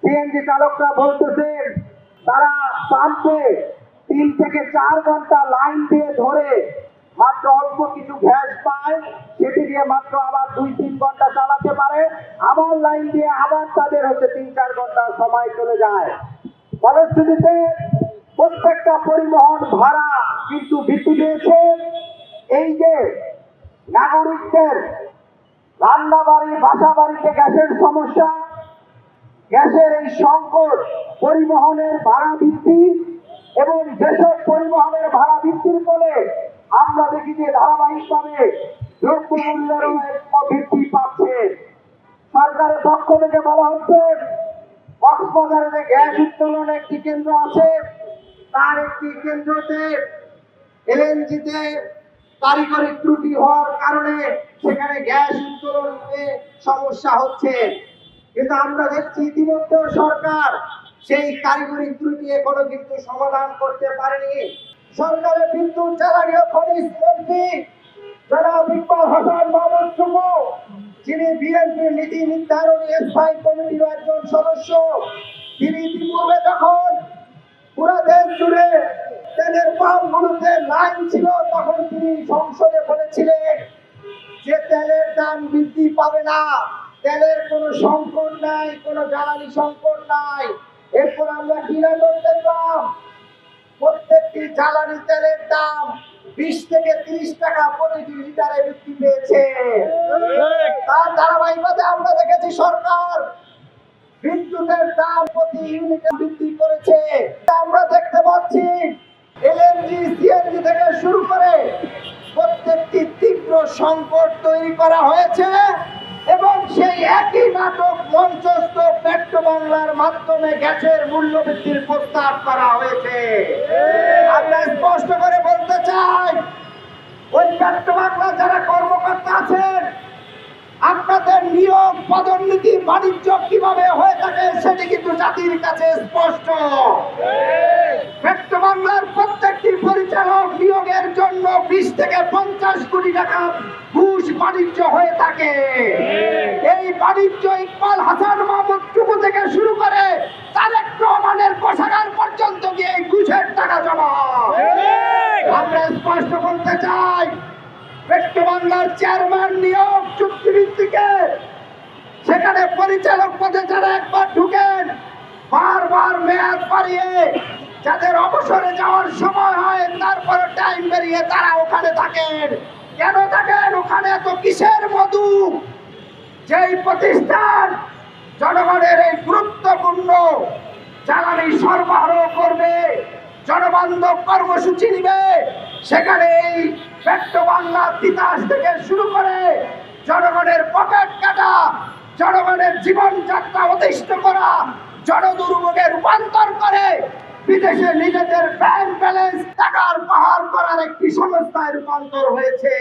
CNG চালকরা বলতেছেন তারা পাম্পে 3 থেকে 4 ঘন্টা লাইন দিয়ে ধরে মাত্র অল্প কিছু গ্যাস পায়, সেটি দিয়ে মাত্র আবার 2-3 ঘন্টা চালাতে পারে, আবার লাইন দিয়ে আবার তাদের 3-4 ঘন্টা সময় চলে যায়। ফলশ্রুতিতে প্রত্যেকটা পরিবহন ভাড়া কিন্তু বৃদ্ধি পেয়েছে। এই যে নাগরিকদের রান্না বাড়ি, বাসা বাড়িতে গ্যাসের সমস্যা, গ্যাসের এই সংকট, পরিবহনের ভাড়া বৃদ্ধি এবং যেসব পরিবহনের ভাড়া বৃদ্ধির ফলে আমরা দেখি যে ধারাবাহিকভাবে দ্রব্যমূল্যেরও বৃদ্ধি পাচ্ছে। সরকারের পক্ষ থেকে বলা হচ্ছে কক্সবাজারে যে গ্যাস উত্তোলন একটি কেন্দ্র আছে, তার একটি কেন্দ্রতে এলএনজিতে কারিগরি ত্রুটি হওয়ার কারণে সেখানে গ্যাস উত্তোলনে সমস্যা হচ্ছে। কিন্তু আমরা দেখছি ইতিমধ্যে সরকার সেই কারিগরি ত্রুটি এখনো কিন্তু সমাধান করতে পারেনি। সরকারের বিদ্যুৎ জ্বালানি ও খনিজ মন্ত্রী জনাব ইকবাল হাসান মাহমুদ টুকু, যিনি বিএনপির নীতি নির্ধারণী স্থায়ী কমিটির একজন সদস্য, তিনি ইতিপূর্বে যখন পুরো দেশ জুড়ে তেলের পাম্পগুলোতে লাইন ছিল, তখন তিনি সংসদে বলেছিলেন যে তেলের দাম বৃদ্ধি পাবে না, তেলের কোনো সংকট নাই, কোনো জ্বালানি সংকট নাই। এরপর আমরা কিনা দেখলাম প্রত্যেকটি জ্বালানি তেলের দাম 20 থেকে 30 টাকা প্রতিটি লিটারে বৃদ্ধি পেয়েছে। তার ধারাবাহিকতায় আমরা দেখেছি সরকার বিদ্যুতের দাম প্রতি ইউনিটে বৃদ্ধি করেছে। আমরা দেখতে পাচ্ছি এলএনজি, সিএনজি থেকে শুরু করে প্রত্যেকটি তীব্র সংকট তৈরি করা হয়েছে এবং সেই একই নাটক মঞ্চস্থ পেট্রো বাংলার মাধ্যমে গ্যাসের মূল্য বৃদ্ধির প্রস্তাব করা হয়েছে। আমরা স্পষ্ট করে বলতে চাই, ওই পেট্রো বাংলা যারা কর্মকর্তা আছেন, আপনাদের নিয়োগ, পদোন্নতি, বাণিজ্য কিভাবে হয়ে থাকে সেটি কিন্তু জাতির কাছে স্পষ্ট। পেট্রো বাংলার প্রত্যেকটি পরিচালক নিয়োগের জন্য 20 থেকে 50 কোটি টাকা ঘুষ বাণিজ্য হয়ে থাকে। এই বাণিজ্য ইকবাল হাসান মাহমুদ টুকু থেকে শুরু করে তারেক রহমানের কোষাগার পর্যন্ত গিয়ে ঘুষের টাকা জমা। আমরা স্পষ্ট বলতে চাই, পেট্রো বাংলার চেয়ারম্যান নিয়োগ চুক্তিভিত্তিকে, সেখানে পরিচালক পদে যারা একবার ঢুকেন বারবার মেয়াদ বাড়িয়ে যাদের অবসরে যাওয়ার সময় হয় তারপরে টাইম বেরিয়ে তারা ওখানে থাকেন। কেন থাকেন ওখানে? এত কিসের মধু? যেই প্রতিষ্ঠান জনগণের এই গুরুত্বপূর্ণ জ্বালানি সরবরাহ করবে, জনবান্ধব কর্মসূচি নিবে, সেখানে এই পেট্রো বাংলা তিতাস থেকে শুরু করে জনগণের পকেট কাটা, জনগণের জীবনযাত্রা অতিষ্ঠ করা, জনদুর্ভোগে রূপান্তর করে বিদেশে নিজেদের ব্যাংক ব্যালেন্স টাকার পাহাড় করার একটি সংস্থায় রূপান্তর হয়েছে।